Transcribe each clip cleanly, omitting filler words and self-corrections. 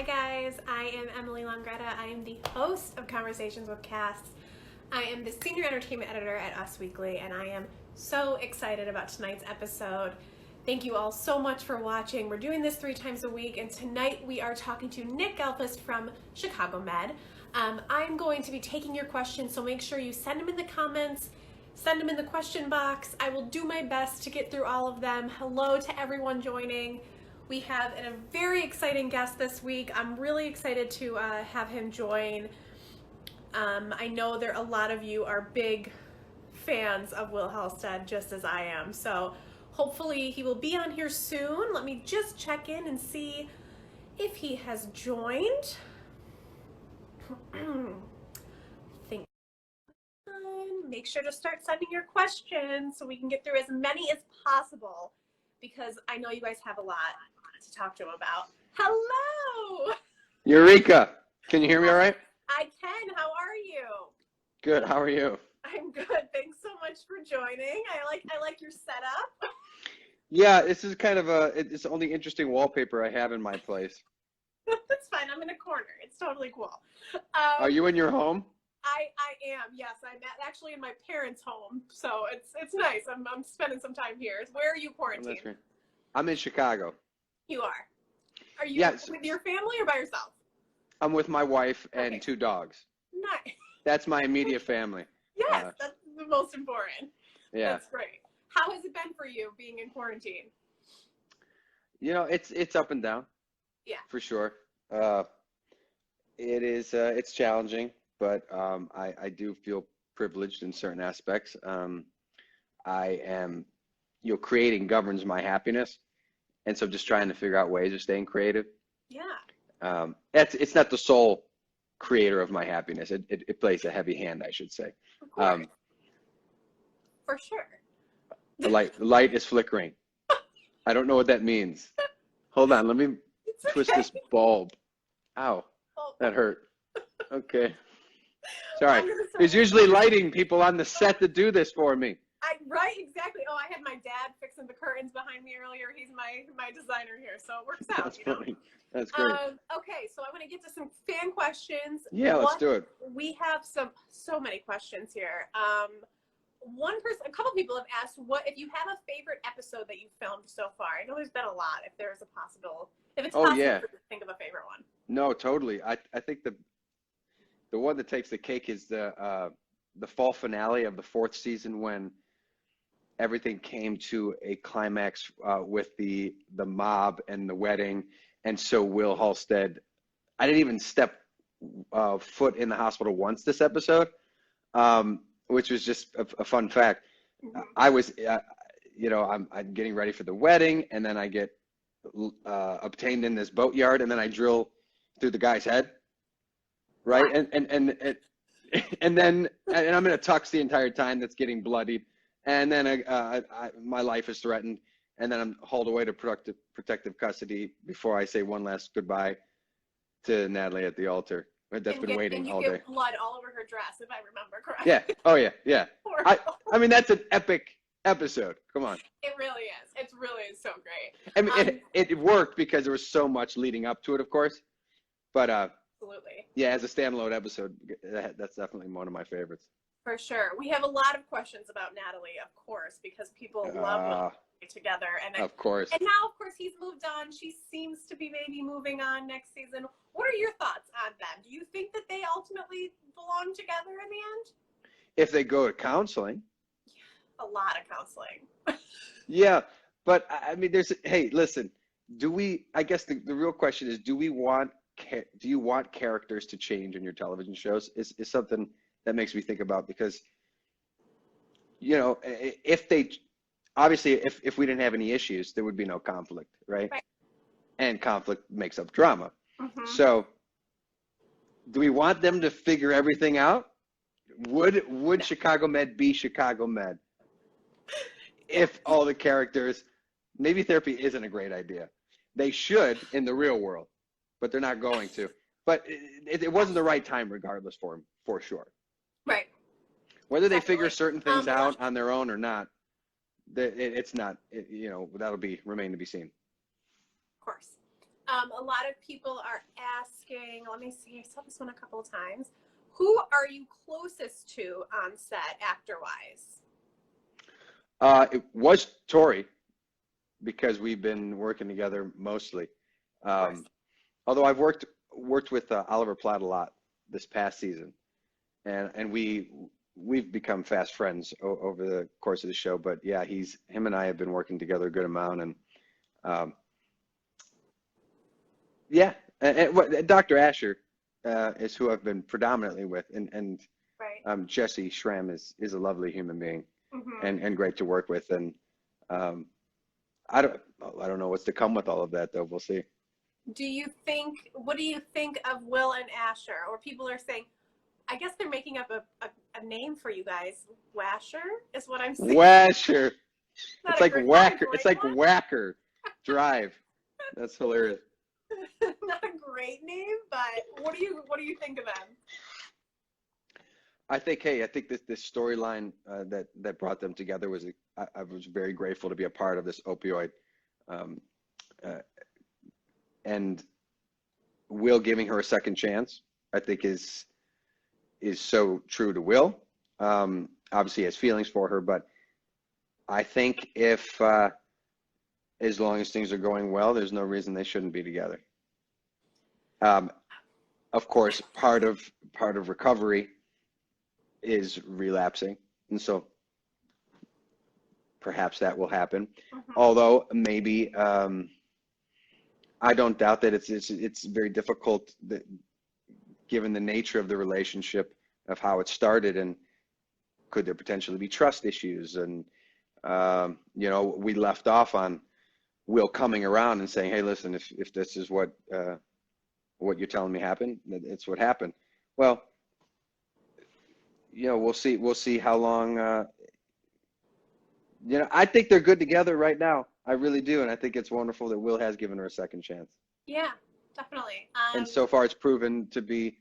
Hi guys, I am Emily Longretta. I am the host of Conversations with Casts. I am the senior entertainment editor at Us Weekly, and I am so excited about tonight's episode. Thank you all so much for watching. We're doing this 3 times a week, and tonight we are talking to Nick Gehlfuss from Chicago Med. I'm going to be taking your questions, so make sure you send them in the comments, send them in the question box. I will do my best to get through all of them. Hello to everyone joining. We have a very exciting guest this week. I'm really excited to have him join. I know a lot of you are big fans of Will Halstead, just as I am. So hopefully he will be on here soon. Let me just check in and see if he has joined. Think. Make sure to start sending your questions so we can get through as many as possible, because I know you guys have a lot to talk to him about. Hello! Eureka! Can you hear me all right? I can. How are you? Good. How are you? I'm good. Thanks so much for joining. I like your setup. Yeah, this is kind of it's the only interesting wallpaper I have in my place. That's fine. I'm in a corner. It's totally cool. Are you in your home? I am. Yes, I'm actually in my parents' home, so it's nice. I'm spending some time here. Where are you quarantined? Oh, that's great. I'm in Chicago. You are. Are you with your family or by yourself? I'm with my wife and 2 dogs. Nice. That's my immediate family. Yes, that's the most important. Yeah. That's great. How has it been for you being in quarantine? You know, it's up and down. Yeah. For sure. It is. It's challenging, but I do feel privileged in certain aspects. I am, creating governs my happiness, and so just trying to figure out ways of staying creative. Yeah. It's not the sole creator of my happiness. It plays a heavy hand, I should say. Of course. For sure. The light is flickering. I don't know what that means. Hold on, let me twist this bulb. Ow, that hurt. Okay. Sorry. There's usually lighting people on the set to do this for me. Right, exactly. Oh, I had my dad fixing the curtains behind me earlier. He's my designer here, so it works out. That's funny. That's great. Okay, so I want to get to some fan questions. Yeah, let's do it. We have so many questions here. A couple people have asked if you have a favorite episode that you've filmed so far. I know there's been a lot. If it's possible to think of a favorite one. No, totally. I think the one that takes the cake is the fall finale of the 4th season, when everything came to a climax with the mob and the wedding. And so Will Halstead, I didn't even step foot in the hospital once this episode, which was just a fun fact. Mm-hmm. I was, I'm getting ready for the wedding, and then I get obtained in this boatyard, and then I drill through the guy's head, right? And then I'm in a tux the entire time that's getting bloodied. And then my life is threatened, and then I'm hauled away to protective custody before I say one last goodbye to Natalie at the altar. That's been waiting all day. And you get blood all over her dress, if I remember correctly. Yeah. Oh, yeah. Yeah. I mean, that's an epic episode. Come on. It really is. It really is so great. I mean, it worked because there was so much leading up to it, of course. But absolutely. Yeah, as a standalone episode, that's definitely one of my favorites. For sure. We have a lot of questions about Natalie, of course, because people love them together. Of course. And now, of course, he's moved on. She seems to be maybe moving on next season. What are your thoughts on them? Do you think that they ultimately belong together in the end? If they go to counseling. A lot of counseling. Yeah, but I mean, hey, listen, I guess the real question is, do you want characters to change in your television shows? Is something that makes me think about, because, if we didn't have any issues, there would be no conflict, right? And conflict makes up drama. Mm-hmm. So do we want them to figure everything out? Would Chicago Med be Chicago Med if all the characters, maybe therapy isn't a great idea. They should in the real world, but they're not going to. But it wasn't the right time regardless for them, for sure. Right. Whether they figure certain things out on their own or not, it's not, that'll remain to be seen. Of course. A lot of people are asking, let me see, I saw this one a couple of times. Who are you closest to on set, actor-wise? It was Tori, because we've been working together mostly. Although I've worked with Oliver Platt a lot this past season, and we've become fast friends over the course of the show. But yeah, him and I have been working together a good amount, and yeah, and Dr. Asher is who I've been predominantly with, and Right. Jesse Schramm is a lovely human being, Mm-hmm. and great to work with, and I don't know what's to come with all of that, though. We'll see. What do you think of Will and Asher? Or people are saying, I guess they're making up a name for you guys. Washer is what I'm saying. Washer. It's like not a whacker. It's great like one. whacker. Drive. That's hilarious. Not a great name, but what do you think of them? I think this storyline that brought them together was I was very grateful to be a part of this opioid, um, uh, and Will giving her a second chance, I think is so true to Will. Obviously, he has feelings for her, but I think if as long as things are going well, there's no reason they shouldn't be together. Of course, part of recovery is relapsing, and so perhaps that will happen. Mm-hmm. Although maybe I don't doubt that it's very difficult that, given the nature of the relationship of how it started, and could there potentially be trust issues, and we left off on Will coming around and saying, hey, listen, if this is what you're telling me happened, it's what happened. Well, we'll see how long. I think they're good together right now. I really do, and I think it's wonderful that Will has given her a second chance. Yeah, definitely. And so far, it's proven to be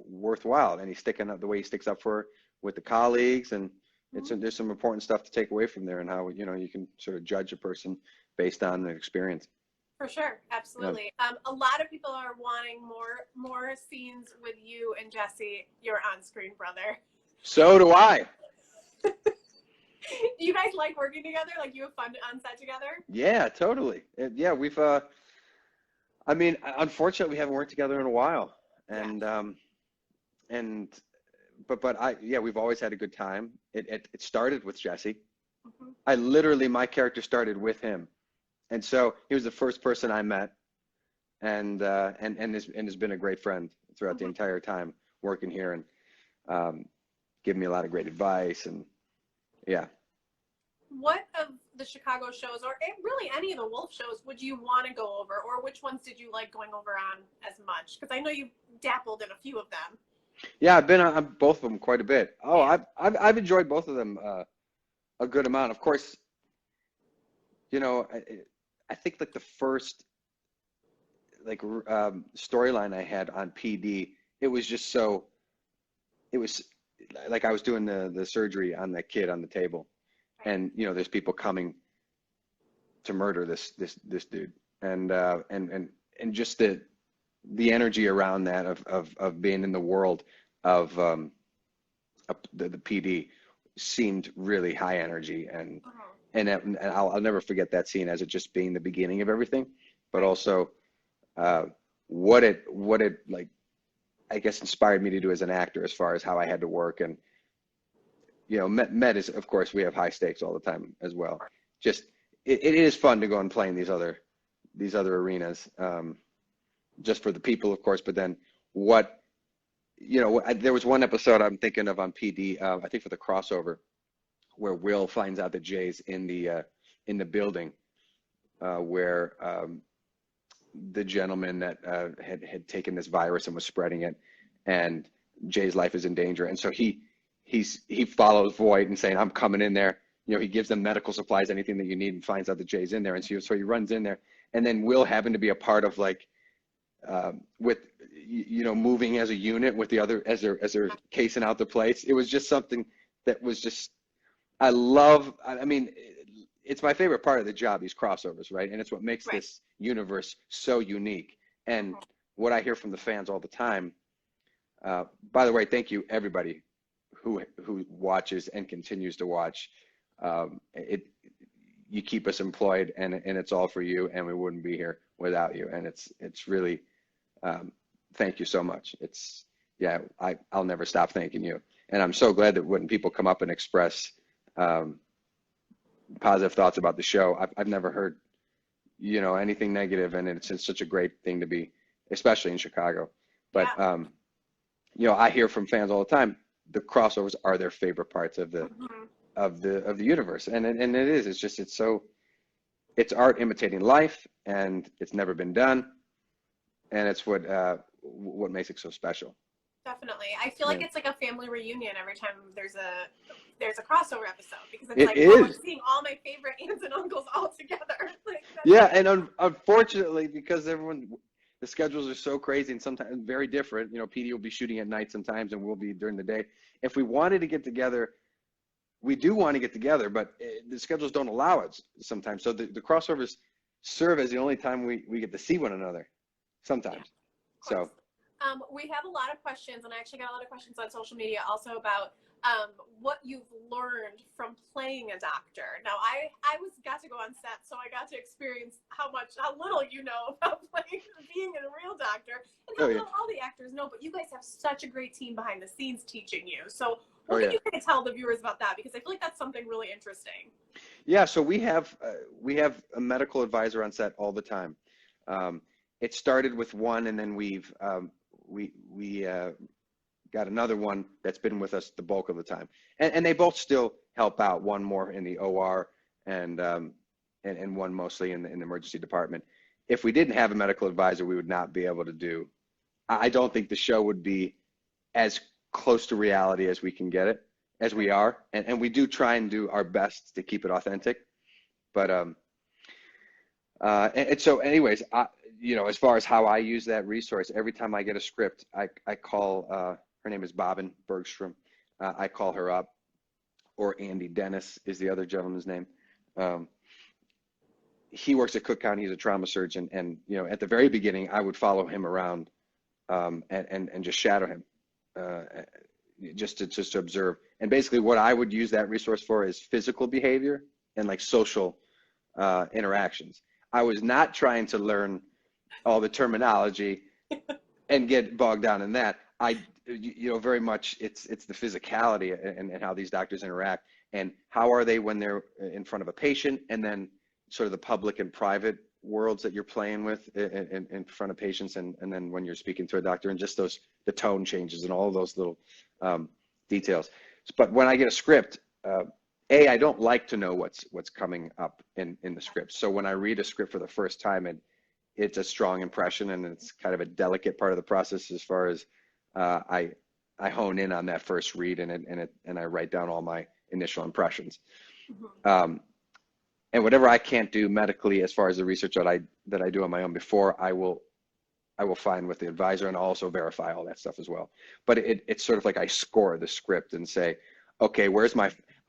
worthwhile. And he's sticking up the way he sticks up for her with the colleagues, and there's some important stuff to take away from there, and how you can sort of judge a person based on the experience. For sure, absolutely. Yeah. A lot of people are wanting more scenes with you and Jesse, your on-screen brother. So do I. Do you guys like working together? Like, you have fun on set together? Yeah, totally. Yeah, we've. I mean, unfortunately, we haven't worked together in a while, and we've always had a good time. It started with Jesse. Mm-hmm. My character started with him. And so he was the first person I met, and has been a great friend throughout mm-hmm. the entire time working here, and giving me a lot of great advice, and yeah. What of the Chicago shows, or really any of the Wolf shows, would you want to go over, or which ones did you like going over on as much? Because I know you dabbled in a few of them. Yeah, I've been on both of them quite a bit. Oh, yeah. I've enjoyed both of them a good amount. Of course, I think like the first storyline I had on PD, it was like I was doing the surgery on that kid on the table, right. And there's people coming to murder this dude, and just the energy around that of being in the world of the PD seemed really high energy, and uh-huh. And I'll never forget that scene as it just being the beginning of everything, but also what it like, I guess, inspired me to do as an actor, as far as how I had to work. And Met is, of course, we have high stakes all the time as well. Just it is fun to go and play in these other arenas, just for the people, of course. But then there was one episode I'm thinking of on PD, I think for the crossover, where Will finds out that Jay's in the building where the gentleman that had taken this virus and was spreading it, and Jay's life is in danger, and so he follows Voight and saying, I'm coming in there. He gives them medical supplies, anything that you need, and finds out that Jay's in there, and so he runs in there, and then Will happened to be a part of with moving as a unit with the other as they're casing out the place. It was just something that was just. I mean, it's my favorite part of the job, these crossovers, right? And it's what makes Right. this universe so unique. And what I hear from the fans all the time, by the way, thank you everybody who watches and continues to watch. You keep us employed, and it's all for you, and we wouldn't be here without you. And it's really, thank you so much. I'll never stop thanking you. And I'm so glad that when people come up and express positive thoughts about the show, I've never heard, anything negative, and it's such a great thing to be, especially in Chicago. But I hear from fans all the time, the crossovers are their favorite parts of the universe, and it is. It's art imitating life, and it's never been done, and it's what makes it so special. Definitely. I feel like it's like a family reunion every time there's a crossover episode, because it's I'm seeing all my favorite aunts and uncles all together. And unfortunately, because the schedules are so crazy and sometimes very different, PD will be shooting at night sometimes and we'll be during the day. If we wanted to get together, we do want to get together, but the schedules don't allow it sometimes. So the crossovers serve as the only time we get to see one another sometimes. So we have a lot of questions, and I actually got a lot of questions on social media also about what you've learned from playing a doctor. Now, I got to go on set, so I got to experience how little you know about being a real doctor, and how little all the actors know. But you guys have such a great team behind the scenes teaching you. So what can you kind of tell the viewers about that? Because I feel like that's something really interesting. Yeah, so we have a medical advisor on set all the time. It started with one, and then we got another one that's been with us the bulk of the time, and they both still help out. One more in the OR, and one mostly in the emergency department. If we didn't have a medical advisor, we would not be able to do. I don't think the show would be as close to reality as we can get it, as we are, and we do try and do our best to keep it authentic. But and so, anyways, as far as how I use that resource, every time I get a script, I call. Her name is Bobbin Bergstrom. I call her up, or Andy Dennis is the other gentleman's name. He works at Cook County. He's a trauma surgeon, and at the very beginning, I would follow him around and just shadow him, just to observe. And basically, what I would use that resource for is physical behavior and like social interactions. I was not trying to learn all the terminology and get bogged down in that. Very much it's the physicality and how these doctors interact, and how are they when they're in front of a patient, and then sort of the public and private worlds that you're playing with in front of patients, and then when you're speaking to a doctor, and just the tone changes and all of those little details. But when I get a script, I don't like to know what's coming up in the script. So when I read a script for the first time, it's a strong impression, and it's kind of a delicate part of the process as far as I hone in on that first read, and I write down all my initial impressions. And whatever I can't do medically, as far as the research that I do on my own before, I will find with the advisor, and also verify all that stuff as well. But it's sort of like I score the script and say, okay,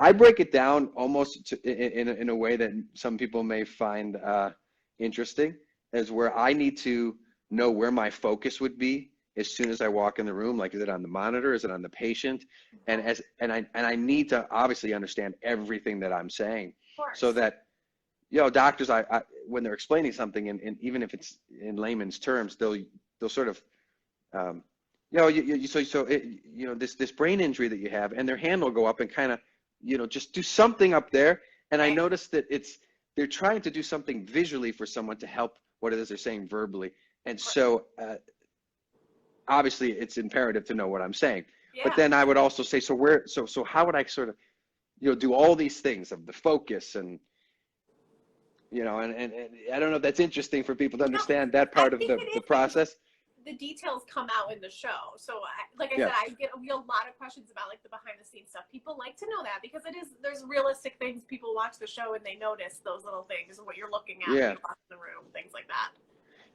I break it down almost in a way that some people may find interesting, as where I need to know where my focus would be as soon as I walk in the room. Like, is it on the monitor? Is it on the patient? And I need to obviously understand everything that I'm saying, so that doctors, I when they're explaining something, and even if it's in layman's terms, they'll sort of this brain injury that you have, and their hand will go up and kind of just do something up there. And I noticed that they're trying to do something visually for someone to help what it is they're saying verbally. And so obviously it's imperative to know what I'm saying. But then I would also say, so how would I sort of do all these things of the focus, and and I don't know if that's interesting for people to understand that part of the process. The details come out in the show. So I said, we get a lot of questions about like the behind the scenes stuff. People like to know that, because there's realistic things. People watch the show and they notice those little things, and what you're looking at when you walk in the room, things like that.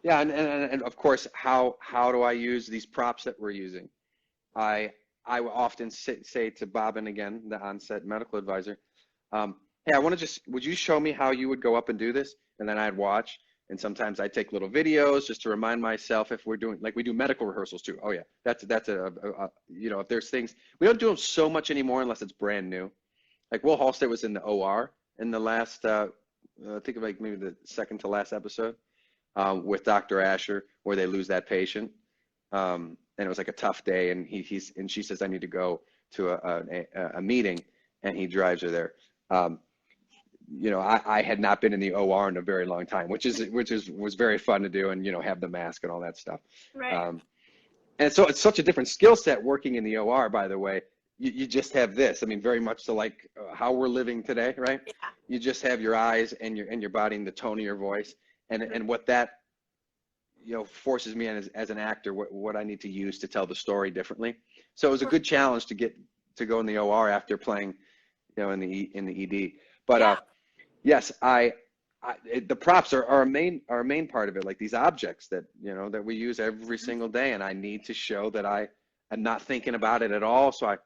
Yeah, and of course, how do I use these props that we're using? I will often say to Bobbin, again, the on-set medical advisor, hey, would you show me how you would go up and do this? And then I'd watch. And sometimes I take little videos just to remind myself if we're doing, like we do medical rehearsals too. Oh yeah, that's if there's things, we don't do them so much anymore unless it's brand new. Like Will Halstead was in the OR in the last, I think of like maybe the second to last episode with Dr. Asher, where they lose that patient. And it was like a tough day, and she says, I need to go to a meeting, and he drives her there. I had not been in the OR in a very long time, which was very fun to do, and have the mask and all that stuff. Right. And so it's such a different skill set working in the OR, by the way. You just have this. I mean, very much so like how we're living today, right? Yeah. You just have your eyes and your body and the tone of your voice, and what that forces me as an actor, what I need to use to tell the story differently. So it was a good challenge to go in the OR after playing, in the ED. But yes, the props are a main part of it, like these objects that that we use every single day, and I need to show that I am not thinking about it at all. So I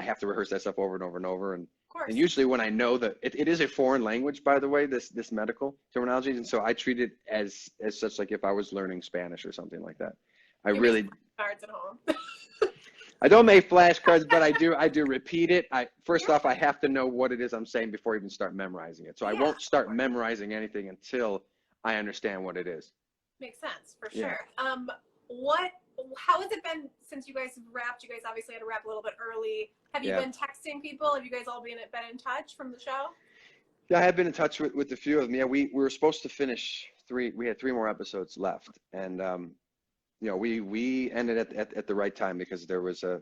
have to rehearse that stuff over and over and over, and usually when I know that it is a foreign language, by the way, this medical terminology, and so I treat it as such, like if I was learning Spanish or something like that. I really cards at home. I don't make flashcards, but I do repeat it. First off, I have to know what it is I'm saying before I even start memorizing it. So I won't start memorizing anything until I understand what it is. Makes sense, for sure. How has it been since you guys have wrapped? You guys obviously had to wrap a little bit early. Have you been texting people? Have you guys all been in touch from the show? Yeah, I have been in touch with a few of them. Yeah, we were supposed to finish we had 3 more episodes left, and we ended at the right time because there was a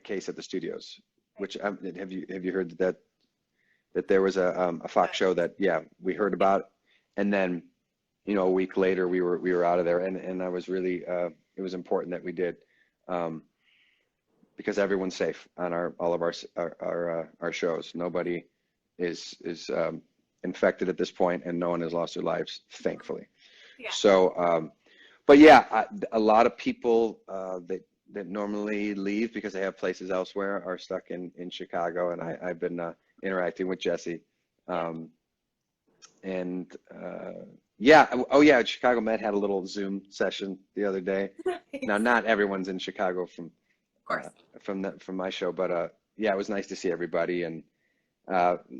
case at the studios, which have you heard that there was a Fox show that we heard about, and then a week later we were out of there, and I was really it was important that we did, because everyone's safe on all of our shows. Nobody is infected at this point, and no one has lost their lives, thankfully. Yeah. So but yeah, a lot of people that normally leave because they have places elsewhere are stuck in Chicago, and I've been interacting with Jesse, and Chicago Med had a little Zoom session the other day. Now, not everyone's in Chicago from my show, but it was nice to see everybody, and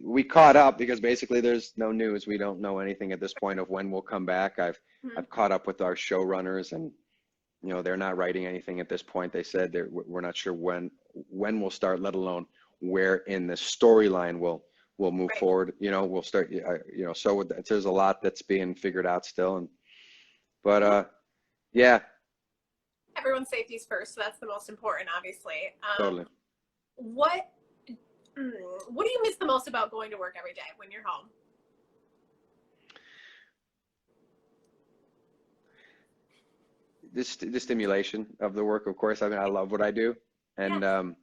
we caught up because basically there's no news. We don't know anything at this point of when we'll come back. I've caught up with our showrunners, and they're not writing anything at this point. They said we're not sure when we'll start, let alone where in the storyline we'll move forward. We'll start. So there's a lot that's being figured out still, but everyone's safety is first, so that's the most important, obviously. Totally. What do you miss the most about going to work every day when you're home? The stimulation of the work, of course. I mean, I love what I do, and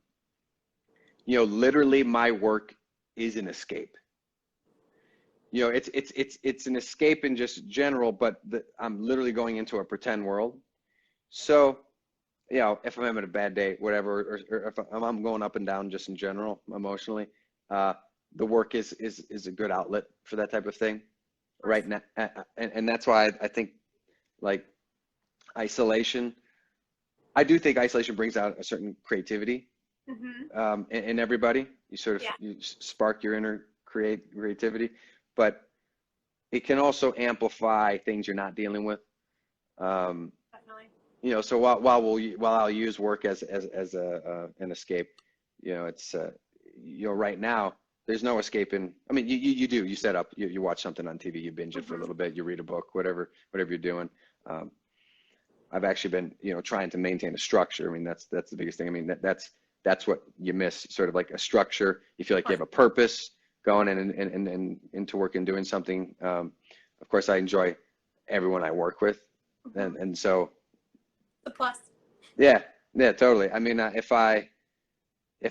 literally my work is an escape. It's an escape in just general, but I'm literally going into a pretend world. So, if I'm having a bad day, whatever, or if I'm going up and down just in general, emotionally, the work is a good outlet for that type of thing right now. And that's why I think, like, isolation, I do think isolation brings out a certain creativity in everybody. You sort of you spark your inner creativity, but it can also amplify things you're not dealing with. So while I'll use work as an escape, it's right now there's no escaping. I mean, you set up, you watch something on TV, you binge it for a little bit, you read a book, whatever you're doing. I've actually been trying to maintain a structure. I mean, that's the biggest thing. I mean, that's what you miss, sort of like a structure. You feel like you have a purpose going and into work and doing something. Of course, I enjoy everyone I work with, and so. The plus. Yeah, totally. I mean, if I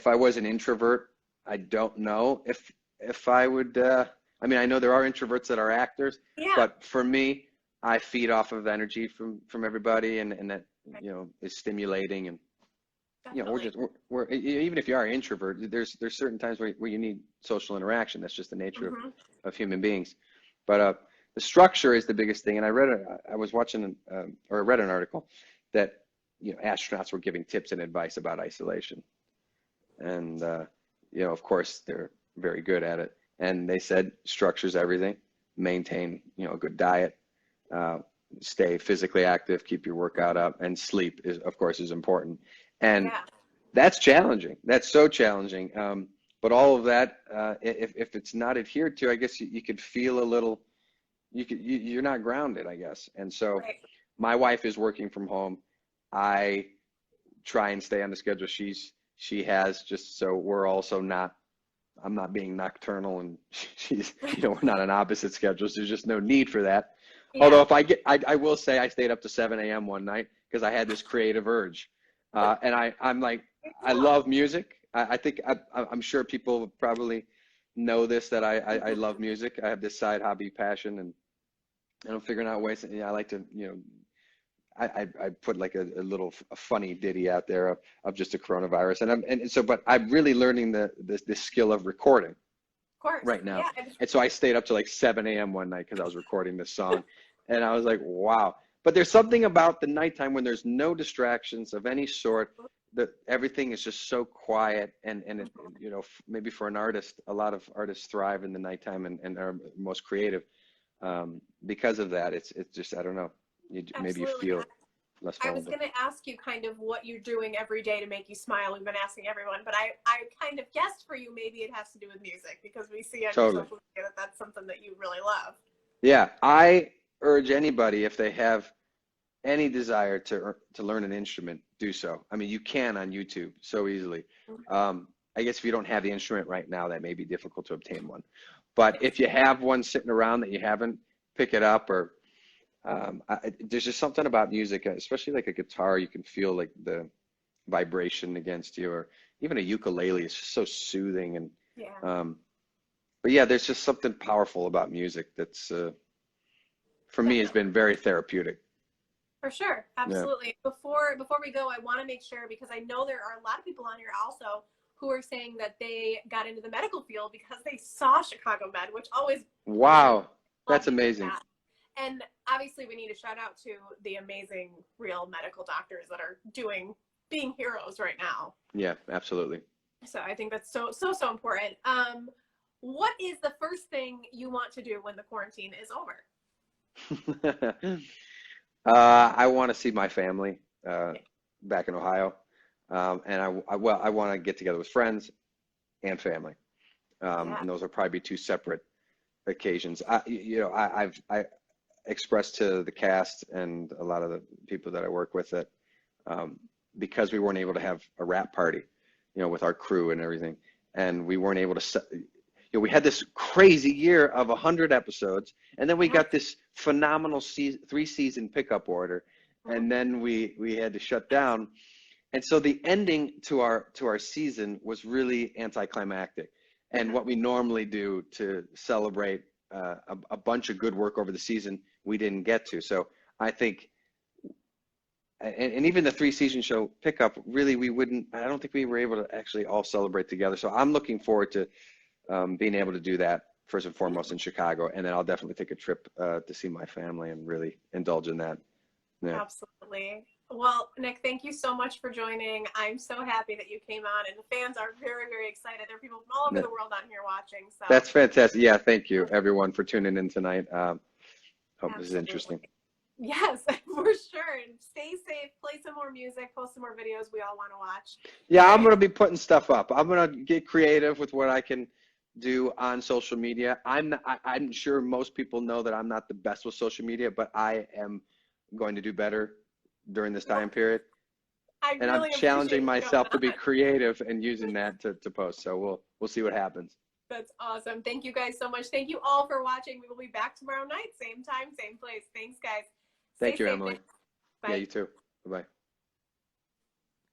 was an introvert, I don't know if I would. I mean, I know there are introverts that are actors, but for me, I feed off of energy from everybody, and that is stimulating, and you know, even if you are an introvert, there's certain times where you need social interaction. That's just the nature of human beings. But the structure is the biggest thing. And I was watching or I read an article that, you know, astronauts were giving tips and advice about isolation. And, you know, of course, they're very good at it. And they said structure's everything. Maintain, you know, a good diet, stay physically active, keep your workout up, and sleep is, of course, is important. And that's challenging. That's so challenging. But all of that, if it's not adhered to, I guess you could feel a little, you're not grounded, I guess. And so my wife is working from home. I try and stay on the schedule she has, just so we're also not, I'm not being nocturnal and she's, you know, we're not on opposite schedules. There's just no need for that. Yeah. Although if I will say I stayed up to 7 a.m. one night because I had this creative urge. And I'm like, I love music. I think I'm sure people probably know this, that I love music. I have this side hobby passion, and I'm figuring out ways. You know, I like to, you know, I put like a little funny ditty out there of just a coronavirus, and so, but I'm really learning the skill of recording. Of course. Right now. Yeah. And so I stayed up to like 7 a.m. one night because I was recording this song, and I was like, wow. But there's something about the nighttime when there's no distractions of any sort, that everything is just so quiet, and it, you know, maybe for an artist, a lot of artists thrive in the nighttime and are most creative. Because of that, it's just, I don't know, maybe you feel less vulnerable. I was going to ask you kind of what you're doing every day to make you smile. We've been asking everyone, but I kind of guessed for you maybe it has to do with music, because we see on social media that that's something that you really love. Yeah, I urge anybody, if they have any desire to learn an instrument, do so. I mean, you can on YouTube so easily. I guess if you don't have the instrument right now, that may be difficult to obtain one. But if you have one sitting around that you haven't, pick it up. Or there's just something about music, especially like a guitar, you can feel like the vibration against you, or even a ukulele is just so soothing. And but yeah, there's just something powerful about music that's for me has been very therapeutic. For sure, absolutely. Yeah. Before we go, I want to make sure, because I know there are a lot of people on here also who are saying that they got into the medical field because they saw Chicago Med, which always that's amazing. And obviously, we need to shout out to the amazing real medical doctors that are being heroes right now. Yeah, absolutely. So I think that's so important. What is the first thing you want to do when the quarantine is over? I want to see my family back in Ohio, and I want to get together with friends and family, and those will probably be two separate occasions. I expressed to the cast and a lot of the people that I work with that because we weren't able to have a wrap party, you know, with our crew and everything, and we weren't able to. We had this crazy year of 100 episodes, and then we got this phenomenal 3-season pickup order, and then we had to shut down. And so the ending to our season was really anticlimactic. And what we normally do to celebrate a bunch of good work over the season, we didn't get to. So I think, and even the 3-season show pickup, really I don't think we were able to actually all celebrate together. So I'm looking forward to being able to do that first and foremost in Chicago, and then I'll definitely take a trip to see my family and really indulge in that. Yeah. Absolutely. Well, Nick, thank you so much for joining. I'm so happy that you came on, and the fans are very, very excited. There are people from all over the world on here watching. So that's fantastic. Yeah, thank you everyone for tuning in tonight. Hope this is interesting. Yes, for sure. And stay safe, play some more music, post some more videos we all want to watch. Yeah, I'm going to be putting stuff up. I'm going to get creative with what I can do on social media. I'm sure most people know that I'm not the best with social media, but I am going to do better during this time period. And I'm challenging myself to be creative and using that to post. So we'll see what happens. That's awesome. Thank you guys so much. Thank you all for watching. We will be back tomorrow night, same time, same place. Thanks, guys. Thank you, Emily. Bye. Yeah, you too. Bye-bye.